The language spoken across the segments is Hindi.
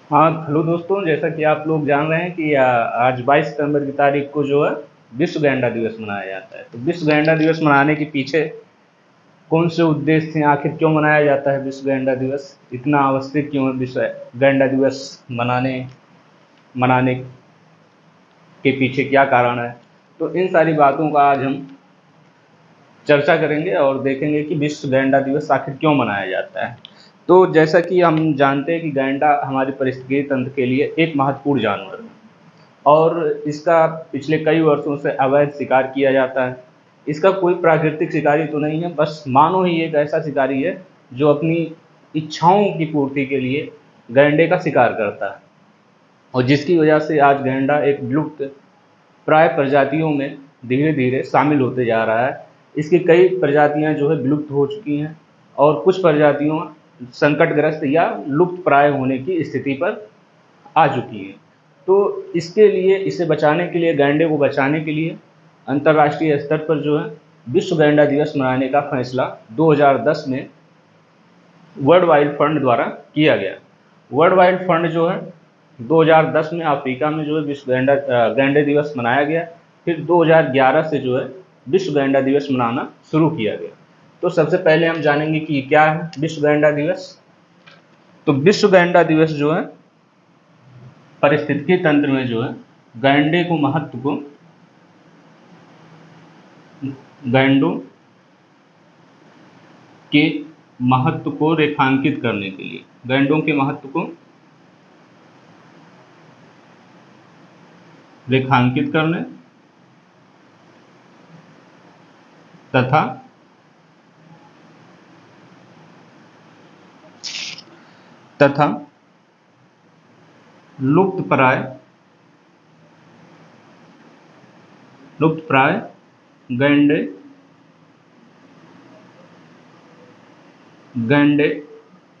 हाँ, हेलो दोस्तों। जैसा कि आप लोग जान रहे हैं कि आज 22 सितंबर की तारीख को जो है विश्व गैंडा दिवस मनाया जाता है। तो विश्व गैंडा दिवस मनाने के पीछे कौन से उद्देश्य हैं, आखिर क्यों मनाया जाता है विश्व गैंडा दिवस, इतना आवश्यक क्यों है विश्व गैंडा दिवस मनाने मनाने के पीछे क्या कारण है। तो इन सारी बातों का आज हम चर्चा करेंगे और देखेंगे कि विश्व गैंडा दिवस आखिर क्यों मनाया जाता है। तो जैसा कि हम जानते हैं कि गैंडा हमारे पारिस्थितिकी तंत्र के लिए एक महत्वपूर्ण जानवर है और इसका पिछले कई वर्षों से अवैध शिकार किया जाता है। इसका कोई प्राकृतिक शिकारी तो नहीं है, बस मानव ही एक ऐसा शिकारी है जो अपनी इच्छाओं की पूर्ति के लिए गैंडे का शिकार करता है और जिसकी वजह से आज गैंडा एक विलुप्त प्राय प्रजातियों में धीरे धीरे शामिल होते जा रहा है। इसकी कई प्रजातियां जो है विलुप्त हो चुकी हैं और कुछ प्रजातियों संकटग्रस्त या लुप्त प्राय होने की स्थिति पर आ चुकी हैं। तो इसके लिए, इसे बचाने के लिए, गैंडे को बचाने के लिए अंतर्राष्ट्रीय स्तर पर जो है विश्व गैंडा दिवस मनाने का फैसला 2010 में वर्ल्ड वाइल्ड फंड द्वारा किया गया। वर्ल्ड वाइल्ड फंड जो है 2010 में अफ्रीका में जो है विश्व गैंडे दिवस मनाया गया। फिर 2011 से जो है विश्व गैंडा दिवस मनाना शुरू किया गया। तो सबसे पहले हम जानेंगे कि क्या है विश्व गैंडा दिवस। तो विश्व गैंडा दिवस जो है पारिस्थितिकी तंत्र में जो है गैंडे को महत्व को गैंडों के महत्व को रेखांकित करने के लिए, गैंडों के महत्व को रेखांकित करने तथा तथा लुप्त प्राय गैंडे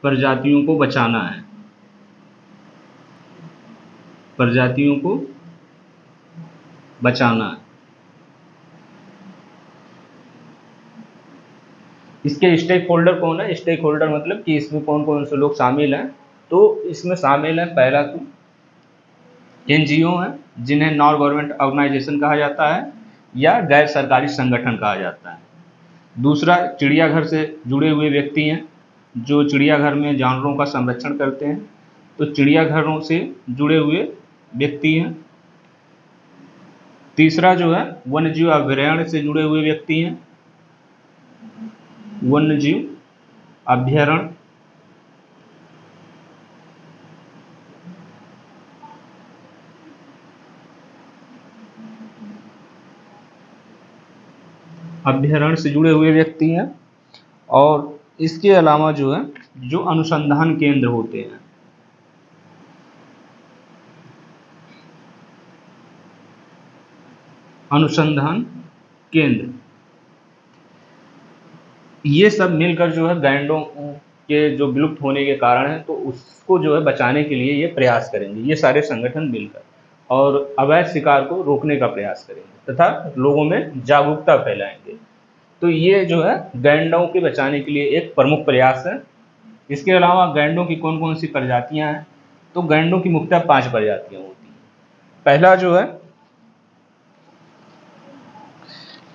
प्रजातियों को बचाना है, प्रजातियों को बचाना है। इसके स्टेक होल्डर कौन है? स्टेक होल्डर मतलब कि इसमें कौन कौन से लोग शामिल हैं। तो इसमें शामिल है, पहला तो एनजीओ हैं जिन्हें नॉन गवर्नमेंट ऑर्गेनाइजेशन कहा जाता है या गैर सरकारी संगठन कहा जाता है। दूसरा, चिड़ियाघर से जुड़े हुए व्यक्ति हैं जो चिड़ियाघर में जानवरों का संरक्षण करते हैं, तो चिड़ियाघरों से जुड़े हुए व्यक्ति हैं। तीसरा जो है वन्यजीव अभयारण्य से जुड़े हुए व्यक्ति हैं, वन्यजीव अभयारण्य। अभयारण्य से जुड़े हुए व्यक्ति हैं और इसके अलावा जो है जो अनुसंधान केंद्र होते हैं, अनुसंधान केंद्र, ये सब मिलकर जो है गैंडों के जो विलुप्त होने के कारण है तो उसको जो है बचाने के लिए ये प्रयास करेंगे, ये सारे संगठन मिलकर, और अवैध शिकार को रोकने का प्रयास करेंगे तथा लोगों में जागरूकता फैलाएंगे। तो ये जो है गैंडों के बचाने के लिए एक प्रमुख प्रयास है। इसके अलावा गैंडों की कौन कौन सी प्रजातियां हैं? तो गैंडों की मुख्यतः 5 प्रजातियां होती हैं। पहला जो है,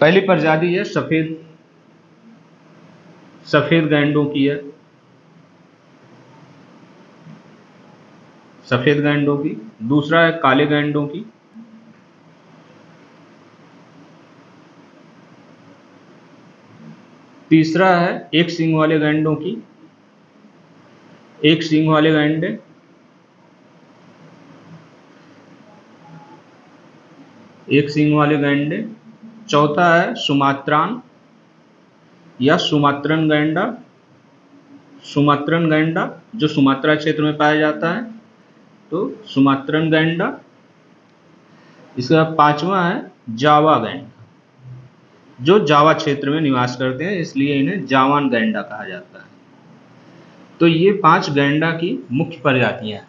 पहली प्रजाति है सफेद गैंडों की है, सफेद गैंडों की। दूसरा है काले गैंडों की। तीसरा है एक सींग वाले गैंडों की, एक सींग वाले गैंडे। एक सींग वाले गैंडे। चौथा है सुमात्रान या सुमात्रन गैंडा, सुमात्रन गैंडा जो सुमात्रा क्षेत्र में पाया जाता है, तो सुमात्रन गैंडा। इसके बाद पांचवा है जावा गैंडा, जो जावा क्षेत्र में निवास करते हैं, इसलिए इन्हें जावान गैंडा कहा जाता है। तो ये 5 गैंडा की मुख्य प्रजातियां हैं।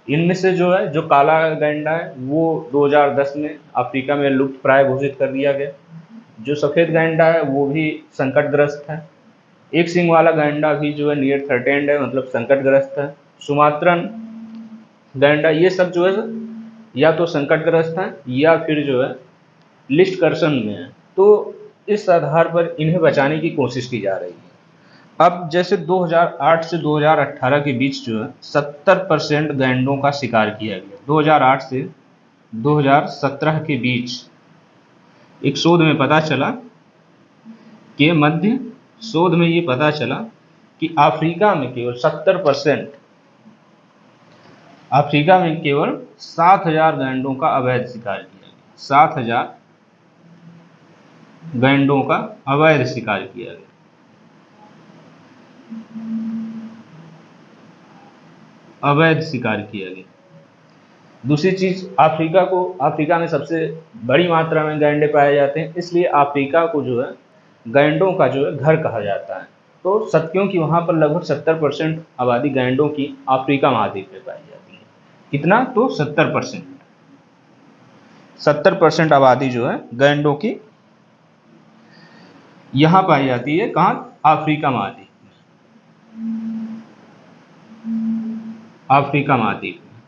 इनमें से जो है जो काला गैंडा है वो 2010 में अफ्रीका में लुप्त प्राय घोषित कर दिया गया। जो सफ़ेद गैंडा है वो भी संकटग्रस्त है। एक सींग वाला गैंडा भी जो है नियर थ्रेटेंड है, मतलब संकटग्रस्त है। सुमात्रन गैंडा, ये सब जो है या तो संकटग्रस्त हैं या फिर जो है लिस्ट कर्सन में है। तो इस आधार पर इन्हें बचाने की कोशिश की जा रही है। अब जैसे 2008 से 2018 के बीच जो है 70% गैंडों का शिकार किया गया। 2008 से 2017 के बीच एक शोध में पता चला कि मध्य शोध में ये पता चला कि अफ्रीका में केवल 70%, अफ्रीका में केवल 7,000 गैंडों का अवैध शिकार किया गया। 7,000 गैंडों का अवैध शिकार किया गया। अवैध शिकार किया गया। दूसरी चीज, अफ्रीका में सबसे बड़ी मात्रा में गैंडे पाए जाते हैं, इसलिए अफ्रीका को जो है गैंडों का जो है घर कहा जाता है। तो क्योंकि वहाँ पर लगभग 70% आबादी गैंडों की अफ्रीका महाद्वीप में पाई जाती है। कितना? तो 70%। 70% आबादी जो है गैंडों की यहाँ पाई जाती है। कहाँ? अफ्रीका महाद्वीप में। अफ्रीका महाद्वीप में,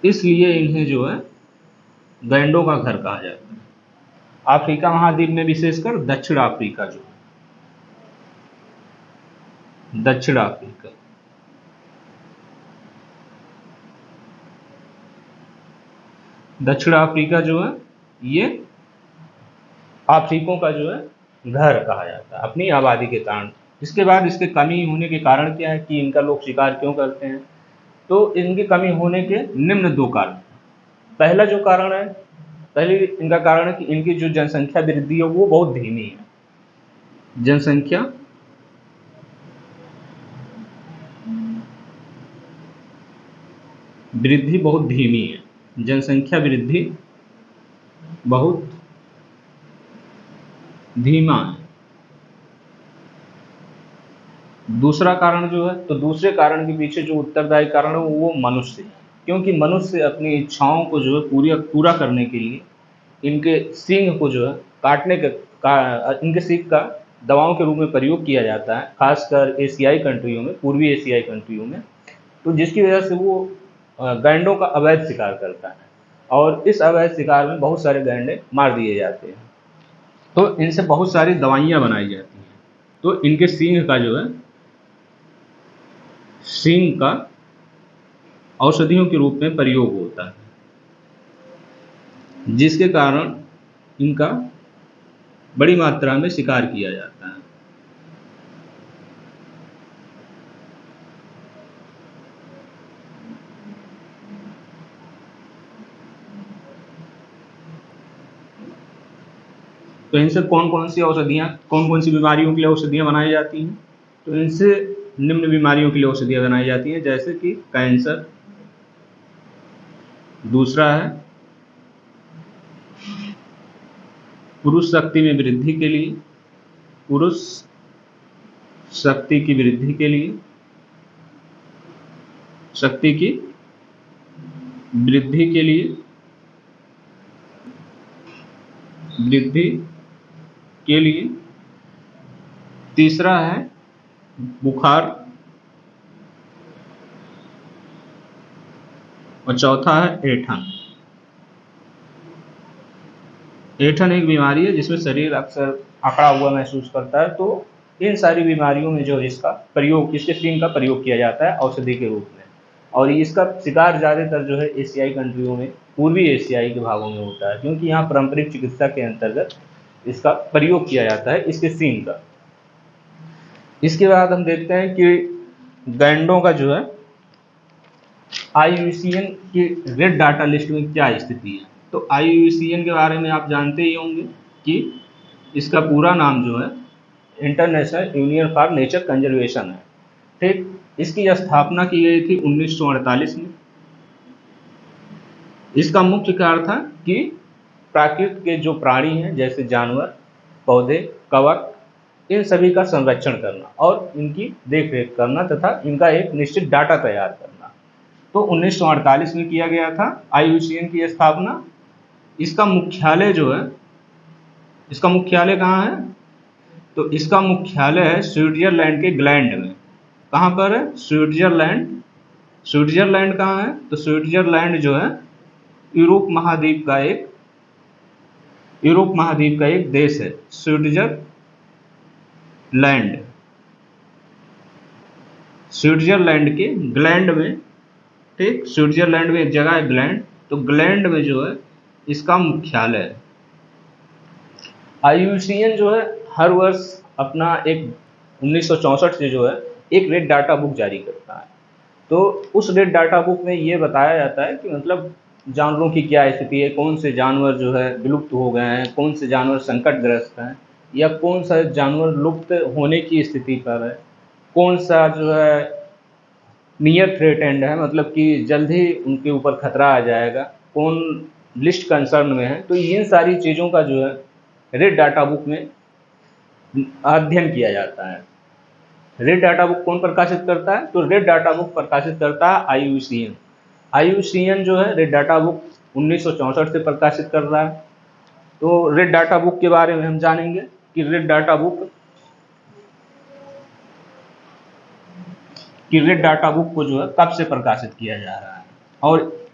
इसलिए इन्हें जो है गैंडों का घर कहा जाता है। अफ्रीका महाद्वीप में विशेषकर दक्षिण अफ्रीका जो है, दक्षिण अफ्रीका, दक्षिण अफ्रीका जो है ये अफ्रीकों का जो है घर कहा जाता है अपनी आबादी के कारण। इसके बाद इसके कमी होने के कारण क्या है कि इनका लोग शिकार क्यों करते हैं? तो इनकी कमी होने के निम्न 2 कारण। पहला जो कारण है, पहले इनका कारण है कि इनकी जो जनसंख्या वृद्धि है वो बहुत धीमी है। जनसंख्या वृद्धि बहुत धीमी है। जनसंख्या वृद्धि बहुत धीमा है। दूसरा कारण जो है, तो दूसरे कारण के पीछे जो उत्तरदायी कारण है वो मनुष्य है। क्योंकि मनुष्य अपनी इच्छाओं को जो है पूरा करने के लिए इनके सींग को जो है काटने इनके सींग का दवाओं के रूप में प्रयोग किया जाता है, खासकर एशियाई कंट्रियों में, पूर्वी एशियाई कंट्रियों में। तो जिसकी वजह से वो गैंडों का अवैध शिकार करता है और इस अवैध शिकार में बहुत सारे गैंडे मार दिए जाते हैं। तो इनसे बहुत सारी दवाइयाँ बनाई जाती हैं। तो इनके सींग का जो है, सींग का औषधियों के रूप में प्रयोग होता है, जिसके कारण इनका बड़ी मात्रा में शिकार किया जाता है। तो इनसे कौन कौन सी बीमारियों के लिए औषधियाँ बनाई जाती हैं? तो इनसे निम्न बीमारियों के लिए औषधियाँ बनाई जाती हैं, जैसे कि कैंसर। दूसरा है पुरुष शक्ति में वृद्धि के लिए, पुरुष शक्ति की वृद्धि के लिए, शक्ति की वृद्धि के लिए, वृद्धि के लिए। तीसरा है बुखार और चौथा है ऐंठन। ऐंठन एक बीमारी है जिसमें शरीर अक्सर अकड़ा हुआ महसूस करता है। तो इन सारी बीमारियों में जो इसका प्रयोग, इसके सींग का प्रयोग किया जाता है औषधि के रूप में। और इसका शिकार ज़्यादातर जो है एशियाई कंट्रियों में, पूर्वी एशियाई के भागों में होता है, क्योंकि यहाँ पारंपरिक चिकित्सा के अंतर्गत इसका प्रयोग किया जाता है, इसके सींग का। इसके बाद हम देखते हैं कि गैंडों का जो है IUCN की रेड डाटा लिस्ट में क्या स्थिति है। तो IUCN के बारे में आप जानते ही होंगे कि इसका पूरा नाम जो है international union for nature conservation है। ठीक, इसकी स्थापना की गई थी 1948 में। इसका मुख्य कार्य था कि प्राकृतिक के जो प्राणी हैं, जैसे जानवर, पौधे, कवक, इन सभी का संरक्षण करना और इनकी देखरेख करना तथा इनका एक निश्चित डाटा तैयार करना। तो 1948 में किया गया था IUCN की स्थापना। इसका मुख्यालय जो है, इसका मुख्यालय कहाँ है? तो इसका मुख्यालय है स्विट्जरलैंड के ग्लैंड में। कहाँ पर है? स्विट्जरलैंड, स्विट्जरलैंड कहाँ है? तो स्विट्जरलैंड जो है यूरोप महाद्वीप का एक देश है, स्विट्जरलैंड के ग्लैंड में, ठीक, स्विट्जरलैंड में एक जगह है ग्लैंड, तो ग्लैंड में जो है इसका मुख्यालय है। IUCN जो है हर वर्ष अपना एक 1964 से जो है एक रेड डाटा बुक जारी करता है। तो उस रेड डाटा बुक में ये बताया जाता है कि मतलब जानवरों की क्या स्थिति है, कौन से जानवर जो है विलुप्त हो गए हैं, कौन से जानवर संकटग्रस्त हैं, या कौन सा जानवर लुप्त होने की स्थिति पर है, कौन सा जो है नियर थ्रेटेंड है, मतलब कि जल्द ही उनके ऊपर खतरा आ जाएगा, कौन लिस्ट कंसर्न में है। तो इन सारी चीज़ों का जो है रेड डाटा बुक में अध्ययन किया जाता है। रेड डाटा बुक कौन प्रकाशित करता है? तो रेड डाटा बुक प्रकाशित करता है IUCN। IUCN जो है रेड डाटा बुक 1964 से प्रकाशित कर रहा है। तो रेड डाटा बुक के बारे में हम जानेंगे कि रेड डाटा बुक को जो है कब से प्रकाशित किया जा रहा है, और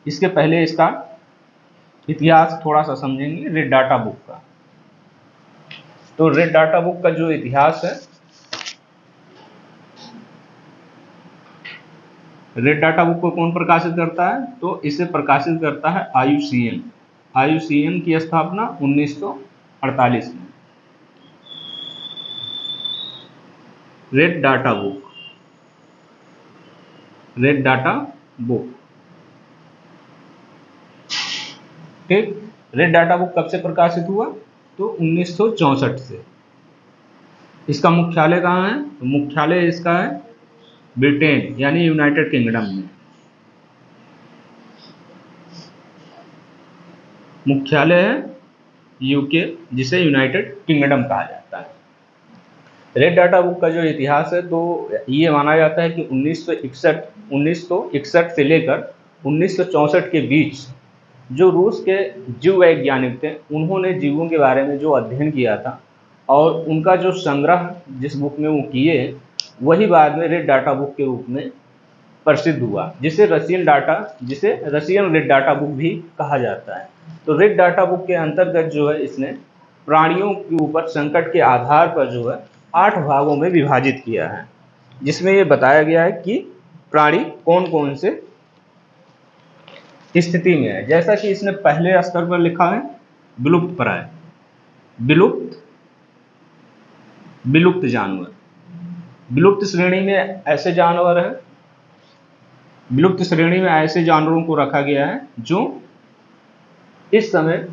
इसके पहले इसका इतिहास थोड़ा सा समझेंगे रेड डाटा बुक का। तो रेड डाटा बुक का जो इतिहास है, रेड डाटा बुक को कौन प्रकाशित करता है? तो इसे प्रकाशित करता है IUCN। IUCN की स्थापना 1948 में। रेड डाटा बुक, ठीक। रेड डाटा बुक कब से प्रकाशित हुआ? तो 1964 से। इसका मुख्यालय कहाँ है? तो मुख्यालय इसका है ब्रिटेन यानी यूनाइटेड किंगडम में। मुख्यालय है UK, जिसे यूनाइटेड किंगडम कहा जाता है। रेड डाटा बुक का जो इतिहास है, तो ये माना जाता है कि 1961 से लेकर 1964 के बीच जो रूस के जीव वैज्ञानिक थे, उन्होंने जीवों के बारे में जो अध्ययन किया था और उनका जो संग्रह जिस बुक में वो किए, वही बाद में रेड डाटा बुक के रूप में प्रसिद्ध हुआ, जिसे रशियन रेड डाटा बुक भी कहा जाता है। तो रेड डाटा बुक के अंतर्गत जो है इसने प्राणियों के ऊपर संकट के आधार पर जो है 8 भागों में विभाजित किया है, जिसमें ये बताया गया है कि प्राणी कौन कौन से स्थिति में है। जैसा कि इसने पहले स्तर पर लिखा है विलुप्त प्राय, विलुप्त जानवर। विलुप्त श्रेणी में ऐसे जानवरों को रखा गया है जो इस समय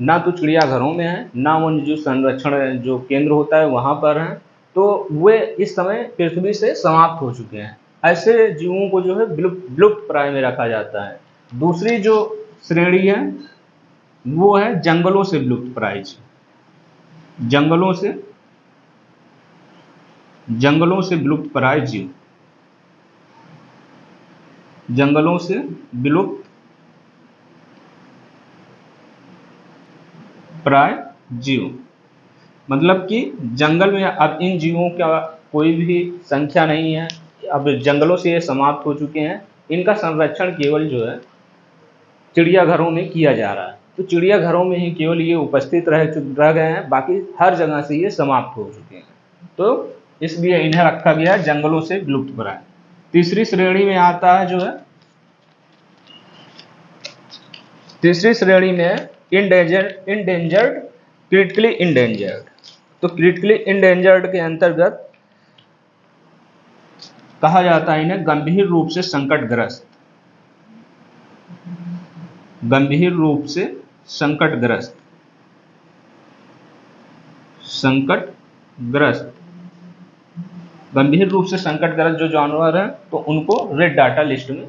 ना तो चिड़ियाघरों में है, ना वन्यजीव संरक्षण जो केंद्र होता है वहाँ पर हैं, तो वे इस समय पृथ्वी से समाप्त हो चुके हैं। ऐसे जीवों को जो है विलुप्त प्राय में रखा जाता है। दूसरी जो श्रेणी है वो है जंगलों से विलुप्त प्राय जीव। जंगलों से विलुप्त प्राय जीव, जंगलों से विलुप्त प्राय जीव, मतलब कि जंगल में अब इन जीवों का कोई भी संख्या नहीं है, अब जंगलों से ये समाप्त हो चुके हैं। इनका संरक्षण केवल जो है चिड़ियाघरों में किया जा रहा है। तो चिड़ियाघरों में ही केवल ये उपस्थित रह गए हैं, बाकी हर जगह से ये समाप्त हो चुके हैं। तो इसलिए इन्हें रखा गया है जंगलों से विलुप्त प्राय। तीसरी श्रेणी में आता है जो है, तीसरी श्रेणी में इंडेंजर्ड, क्रिटिकली इंडेंजर्ड। तो क्रिटिकली इंडेंजर्ड के अंतर्गत कहा जाता है इन्हें गंभीर रूप से संकटग्रस्त, गंभीर रूप से संकटग्रस्त गंभीर रूप से संकटग्रस्त जो जानवर हैं, तो उनको रेड डाटा लिस्ट में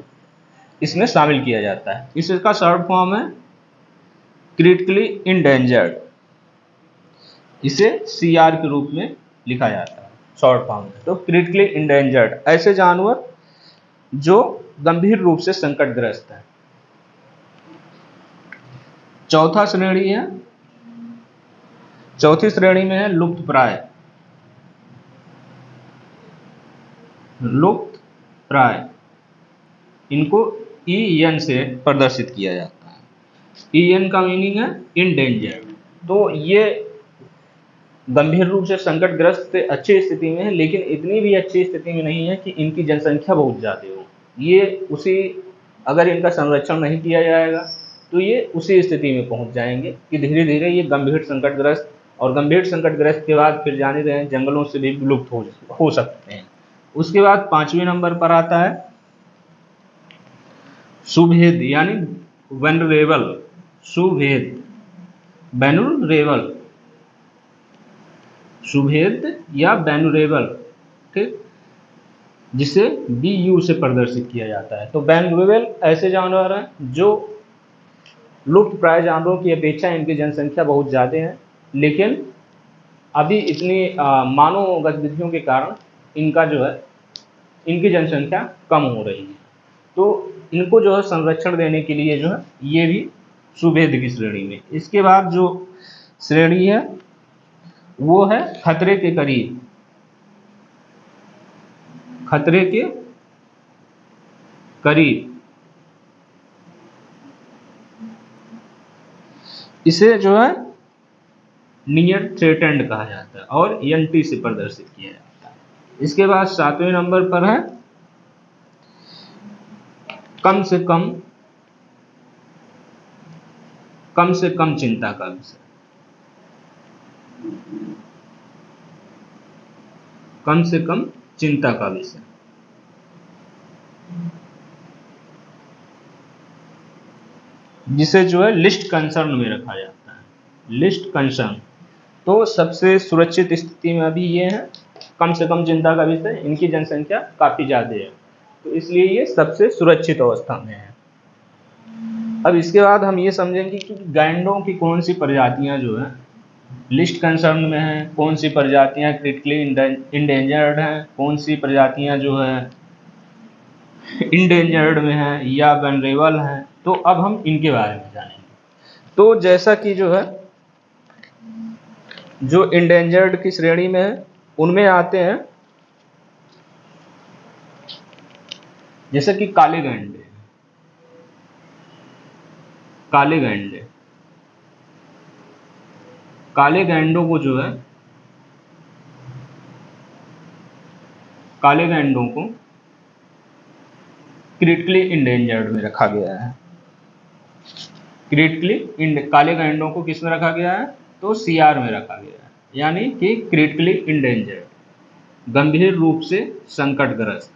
इसमें शामिल किया जाता है। इसका शॉर्ट फॉर्म है क्रिटिकली इंडेंजर्ड, इसे CR के रूप में लिखा जाता है शॉर्ट फॉर्म में। तो क्रिटिकली इंडेंजर्ड ऐसे जानवर जो गंभीर रूप से संकटग्रस्त है। चौथी श्रेणी में है लुप्त प्राय। इनको EN से प्रदर्शित किया जाता है। EN का मीनिंग है इंडेंजर्ड। तो ये गंभीर रूप से संकटग्रस्त से अच्छी स्थिति में है, लेकिन इतनी भी अच्छी स्थिति में नहीं है कि इनकी जनसंख्या बहुत ज़्यादा हो। ये उसी, अगर इनका संरक्षण नहीं किया जाएगा तो ये उसी स्थिति में पहुंच जाएंगे कि धीरे धीरे ये गंभीर संकटग्रस्त, और गंभीर संकटग्रस्त के बाद फिर जाने रहे जंगलों से भी विलुप्त हो सकते हैं। उसके बाद 5वें नंबर पर आता है सुभेद यानी वेनरेबल। सुभेद, वेनुरेबल, सुभेद या वेनुरेबल, ठीक, जिसे BU से प्रदर्शित किया जाता है। तो वेनुरेबल ऐसे जानवर हैं जो लुप्त प्राय जानवरों की अपेक्षा इनकी जनसंख्या बहुत ज़्यादा है, लेकिन अभी इतनी मानव गतिविधियों के कारण इनका जो है, इनकी जनसंख्या कम हो रही है। तो इनको जो है संरक्षण देने के लिए जो है ये भी सुभेद की श्रेणी में। इसके बाद जो श्रेणी है वो है खतरे के करीब। खतरे के करीब, इसे जो है नियर थ्रेटेंड कहा जाता है और NT से प्रदर्शित किया जाता है। इसके बाद 7वें नंबर पर है कम से कम चिंता का विषय। कम से कम चिंता का विषय, जिसे जो है लिस्ट कंसर्न में रखा जाता है। लिस्ट कंसर्न, तो सबसे सुरक्षित स्थिति में अभी ये है कम से कम चिंता का विषय। इनकी जनसंख्या काफी ज्यादा है, तो इसलिए ये सबसे सुरक्षित अवस्था में है। अब इसके बाद हम ये समझेंगे कि गैंडों की कौन सी प्रजातियां जो है लिस्ट कंसर्न में है, कौन सी प्रजातियां क्रिटिकली इंडेंजर्ड हैं, कौन सी प्रजातियां जो है इंडेंजर्ड में है या वनरेबल हैं। तो अब हम इनके बारे में जानेंगे। तो जैसा कि जो है जो इंडेंजर्ड की श्रेणी में है उनमें आते हैं जैसे कि काले गैंडे। काले गैंडे, काले गैंडों को जो है, काले गैंडों को क्रिटिकली इंडेंजर्ड में रखा गया है। काले गैंडों को किस में रखा गया है? तो CR में रखा गया है, यानी कि क्रिटिकली इंडेंजर्ड, गंभीर रूप से संकटग्रस्त।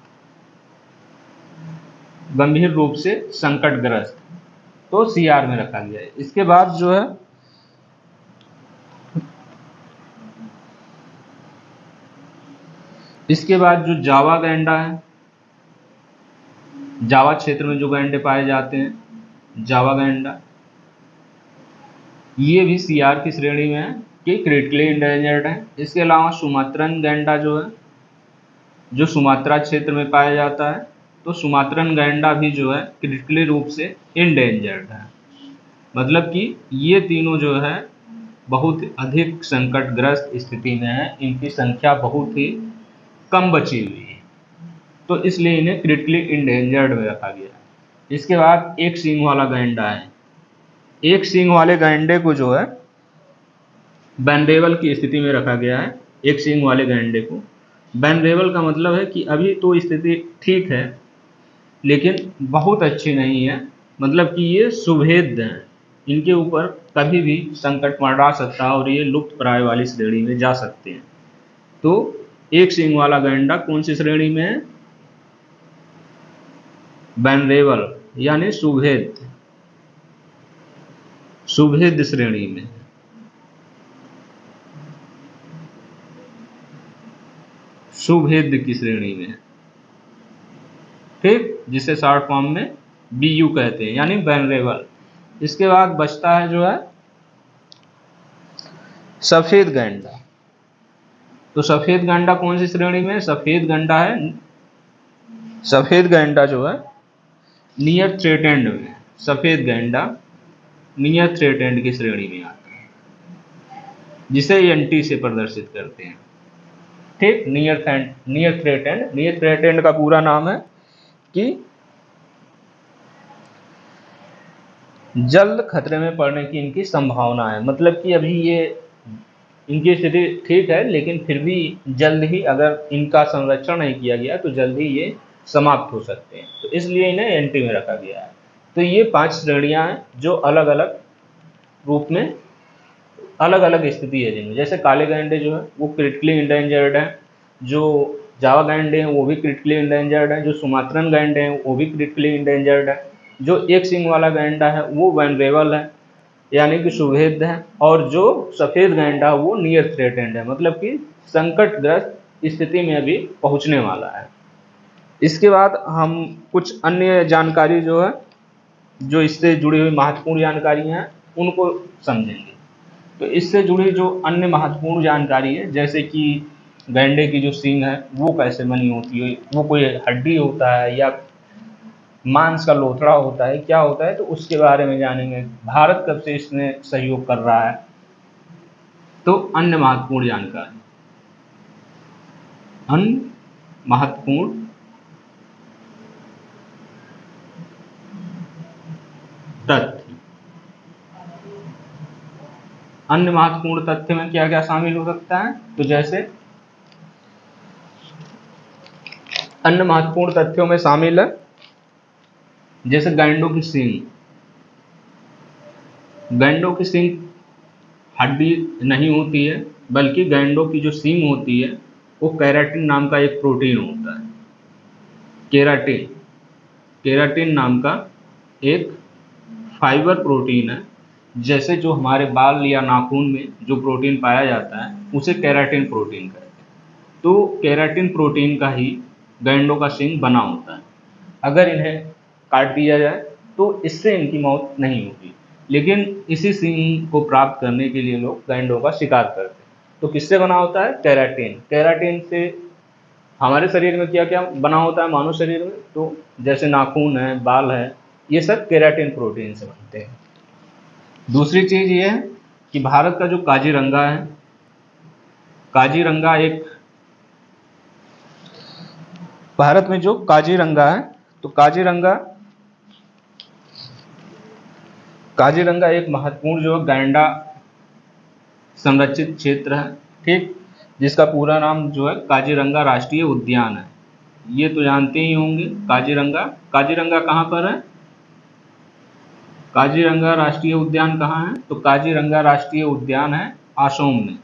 गंभीर रूप से संकटग्रस्त, तो CR में रखा गया है। इसके बाद जो है इसके बाद जो जावा गैंडा है, जावा क्षेत्र में जो गैंडे पाए जाते हैं, जावा गैंडा, ये भी CR की श्रेणी में है कि क्रिटिकली इंडेंजर्ड है। इसके अलावा सुमात्रन गैंडा जो है, जो सुमात्रा क्षेत्र में पाया जाता है, तो सुमात्रन गैंडा भी जो है क्रिटिकली रूप से इंडेंजर्ड है। मतलब कि ये तीनों जो है बहुत अधिक संकटग्रस्त स्थिति में है, इनकी संख्या बहुत ही कम बची हुई है, तो इसलिए इन्हें क्रिटिकली इंडेंजर्ड में रखा गया है। इसके बाद एक सींग वाला गैंडा है। एक सींग वाले गैंडे को जो है वनरेबल की स्थिति में रखा गया है। एक सींग वाले गैंडे को वनरेबल का मतलब है कि अभी तो स्थिति ठीक है लेकिन बहुत अच्छी नहीं है, मतलब कि ये सुभेद्य हैं, इनके ऊपर कभी भी संकट मंडरा सकता है और ये लुप्त प्राय वाली श्रेणी में जा सकते हैं। तो एक सींग वाला गैंडा कौन सी श्रेणी में है? वनरेबल यानी सुभेद्य, सुभेद्य श्रेणी में, सुभेद्य की श्रेणी में, ठीक, जिसे शॉर्ट फॉर्म में BU कहते हैं, यानी वनरेबल। इसके बाद बचता है जो है सफेद गैंडा। तो सफेद गैंडा कौन सी श्रेणी में? सफेद गैंडा है, सफेद गैंडा जो है नियर थ्रेटेंड में, सफेद गैंडा नियर थ्रेटेंड की श्रेणी में आता है, जिसे NT से प्रदर्शित करते हैं, ठीक। नियर थ्रेटेंड, नियर थ्रेटेंड का पूरा नाम है कि जल्द खतरे में पड़ने की इनकी संभावना है, मतलब कि अभी ये इनकी स्थिति ठीक है, लेकिन फिर भी जल्द ही अगर इनका संरक्षण नहीं किया गया तो जल्द ही ये समाप्त हो सकते हैं, तो इसलिए इन्हें एंटी में रखा गया है। तो ये 5 श्रेणियां हैं जो अलग अलग रूप में अलग अलग स्थिति है जिनमें, जैसे काले गैंडे जो है वो क्रिटिकली इंडेंजर्ड है, जो जावा गैंडे हैं वो भी क्रिटिकली इंडेंजर्ड है, जो सुमात्रन गैंडे हैं वो भी क्रिटिकली इंडेंजर्ड है, जो एक सिंग वाला गैंडा है वो वनरेबल है यानी कि सुभेद्य है, और जो सफ़ेद गैंडा वो नियर थ्रेटेंड है, मतलब कि संकटग्रस्त स्थिति में अभी पहुंचने वाला है। इसके बाद हम कुछ अन्य जानकारी जो है, जो इससे जुड़ी हुई महत्वपूर्ण जानकारी हैं उनको समझेंगे। तो इससे जुड़ी जो अन्य महत्वपूर्ण जानकारी है, जैसे कि गैंडे की जो सींग है वो कैसे बनी होती है, वो कोई हड्डी होता है या मांस का लोथड़ा होता है, क्या होता है, तो उसके बारे में जानेंगे। भारत कब से इसमें सहयोग कर रहा है, तो अन्य महत्वपूर्ण जानकारी, अन्य महत्वपूर्ण तथ्य। अन्य महत्वपूर्ण तथ्य में क्या क्या शामिल हो सकता है, तो जैसे अन्य महत्वपूर्ण तथ्यों में शामिल है जैसे गैंडों की सींग। गैंडों की सींग हड्डी नहीं होती है, बल्कि गैंडों की जो सींग होती है वो केराटिन नाम का एक प्रोटीन होता है। केराटिन केराटिन नाम का एक फाइबर प्रोटीन है। जैसे जो हमारे बाल या नाखून में जो प्रोटीन पाया जाता है उसे केराटिन प्रोटीन कहते हैं। तो केराटिन प्रोटीन का ही गैंडों का सींग बना होता है। अगर इन्हें काट दिया जाए तो इससे इनकी मौत नहीं होती, लेकिन इसी सींग को प्राप्त करने के लिए लोग गैंडों का शिकार करते हैं। तो किससे बना होता है, केराटिन। केराटिन से हमारे शरीर में क्या क्या बना होता है, मानव शरीर में, तो जैसे नाखून है, बाल है, ये सब केराटिन प्रोटीन से बनते हैं। दूसरी चीज ये है कि भारत का जो काजीरंगा है, काजीरंगा एक भारत में जो काजीरंगा है, तो काजीरंगा एक महत्वपूर्ण जो गैंडा संरक्षित क्षेत्र है, ठीक, जिसका पूरा नाम जो है काजीरंगा राष्ट्रीय उद्यान है। ये तो जानते ही होंगे। काजीरंगा काजीरंगा कहाँ पर है, काजीरंगा राष्ट्रीय उद्यान कहाँ है, तो काजीरंगा राष्ट्रीय उद्यान है असम में।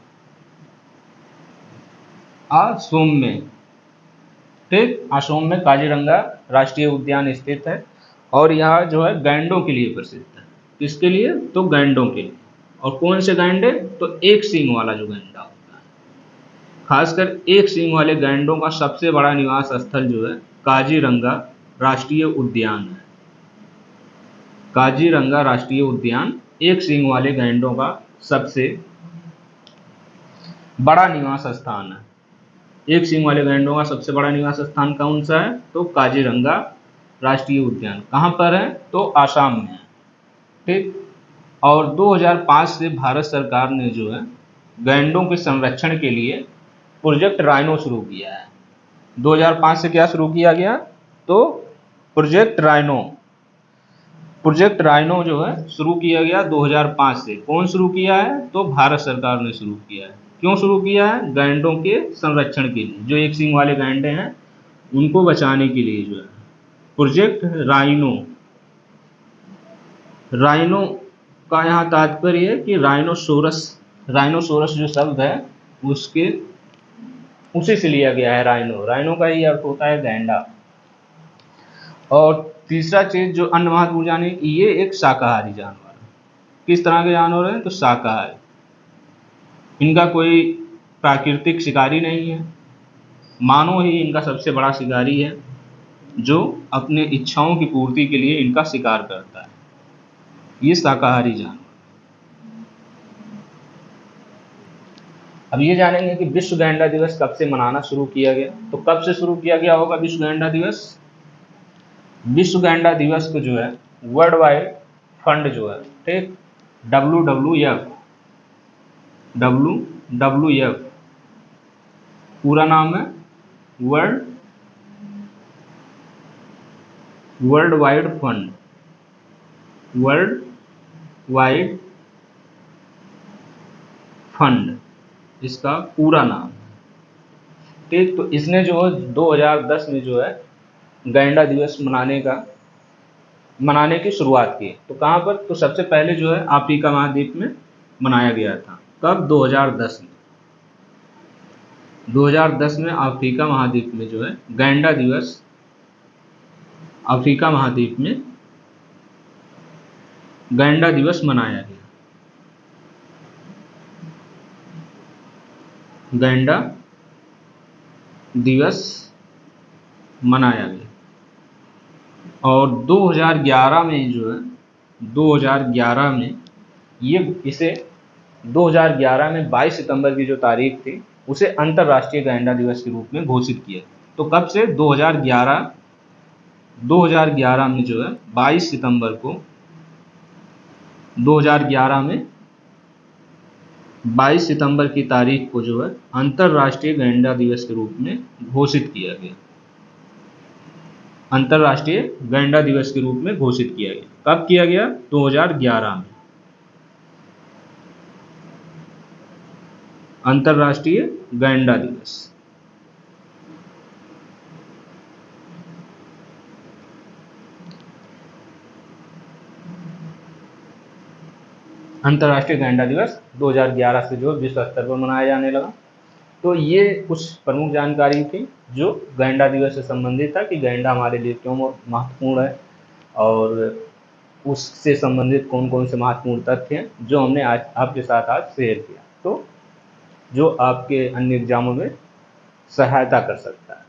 असम में, ठीक, असम में काजीरंगा राष्ट्रीय उद्यान स्थित है। और यह जो है गैंडों के लिए प्रसिद्ध है। किसके लिए, तो गैंडों के लिए। और कौन से गैंडे, तो एक सींग वाला जो गैंडा होता है। खासकर एक सींग वाले गैंडों का सबसे बड़ा निवास स्थल जो है काजीरंगा राष्ट्रीय उद्यान है। काजीरंगा राष्ट्रीय उद्यान एक सींग वाले गैंडों का सबसे बड़ा निवास स्थान है। एक सींग वाले गैंडों का सबसे बड़ा निवास स्थान कौन सा है, तो काजीरंगा राष्ट्रीय उद्यान। कहाँ पर है, तो आसाम में है, ठीक। और 2005 से भारत सरकार ने जो है गैंडों के संरक्षण के लिए प्रोजेक्ट राइनो शुरू किया है। 2005 से क्या शुरू किया गया, तो प्रोजेक्ट राइनो जो है शुरू किया गया 2005 से। कौन शुरू किया है, तो भारत सरकार ने शुरू किया है। क्यों शुरू किया है, गैंडों के संरक्षण के लिए। जो एक सींग वाले गैंडे हैं उनको बचाने के लिए जो है प्रोजेक्ट राइनो। राइनो का यहाँ तात्पर्य है कि राइनोसोरस जो शब्द है उसके उसी से लिया गया है। राइनो का ही अर्थ होता है गैंडा। और तीसरा चीज जो अन्य महत्वपूर्ण जाने, ये एक शाकाहारी जानवर है। किस तरह के जानवर हैं, तो शाकाहारी। इनका कोई प्राकृतिक शिकारी नहीं है, मानव ही इनका सबसे बड़ा शिकारी है, जो अपने इच्छाओं की पूर्ति के लिए इनका शिकार करता है। ये शाकाहारी जानवर। अब ये जानेंगे कि विश्व गैंडा दिवस कब से मनाना शुरू किया गया। तो कब से शुरू किया गया होगा विश्व गैंडा दिवस, विश्व गैंडा दिवस को जो है वर्ल्ड वाइड फंड जो है, ठीक, WWF पूरा नाम है world wide fund, world wide fund इसका पूरा नाम है। ठीक, तो इसने जो है 2010 में जो है गैंडा दिवस मनाने की शुरुआत की। तो कहाँ पर? तो सबसे पहले जो है अफ्रीका महाद्वीप में मनाया गया था। कब? 2010 में। 2010 में अफ्रीका महाद्वीप में जो है गैंडा दिवस अफ्रीका महाद्वीप में गैंडा दिवस मनाया गया। गैंडा दिवस मनाया गया और 2011 में जो है 2011 में इसे 2011 में 22 सितंबर की जो तारीख थी उसे अंतर्राष्ट्रीय गैंडा दिवस के रूप में घोषित किया। तो कब से? 2011 में जो है 22 सितंबर को 2011 में 22 सितंबर की तारीख को जो है अंतर्राष्ट्रीय गैंडा दिवस के रूप में घोषित किया गया। अंतर्राष्ट्रीय गैंडा दिवस के रूप में घोषित किया गया। कब किया गया? 2011 में। अंतर्राष्ट्रीय गैंडा दिवस। अंतर्राष्ट्रीय गैंडा दिवस 2011 से जो विश्व स्तर पर मनाया जाने लगा। तो ये कुछ प्रमुख जानकारी थी जो गैंडा दिवस से संबंधित था कि गैंडा हमारे लिए क्यों महत्वपूर्ण है और उससे संबंधित कौन कौन से महत्वपूर्ण तथ्य हैं जो हमने आज आपके साथ आज शेयर किया, तो जो आपके अन्य एग्जामों में सहायता कर सकता है।